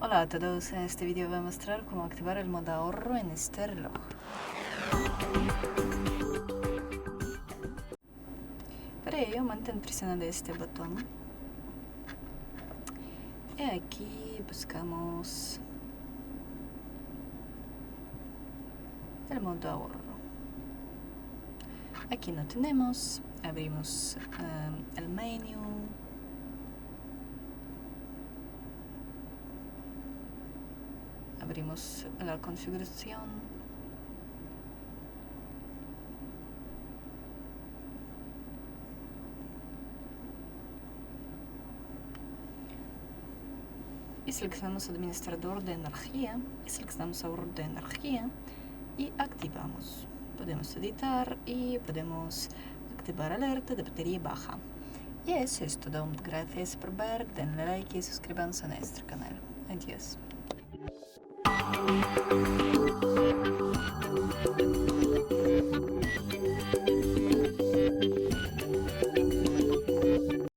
Hola a todos, en este vídeo voy a mostrar cómo activar el modo ahorro en este reloj. Para ello, mantén presionado este botón y aquí buscamos el modo ahorro. Aquí no tenemos, abrimos el menú. Abrimos la configuración. Y seleccionamos administrador de energía. Y seleccionamos ahorro de energía. Y activamos. Podemos editar y podemos activar alerta de batería baja. Y eso es todo. Gracias por ver. Denle like y suscríbanse a nuestro canal. Adiós.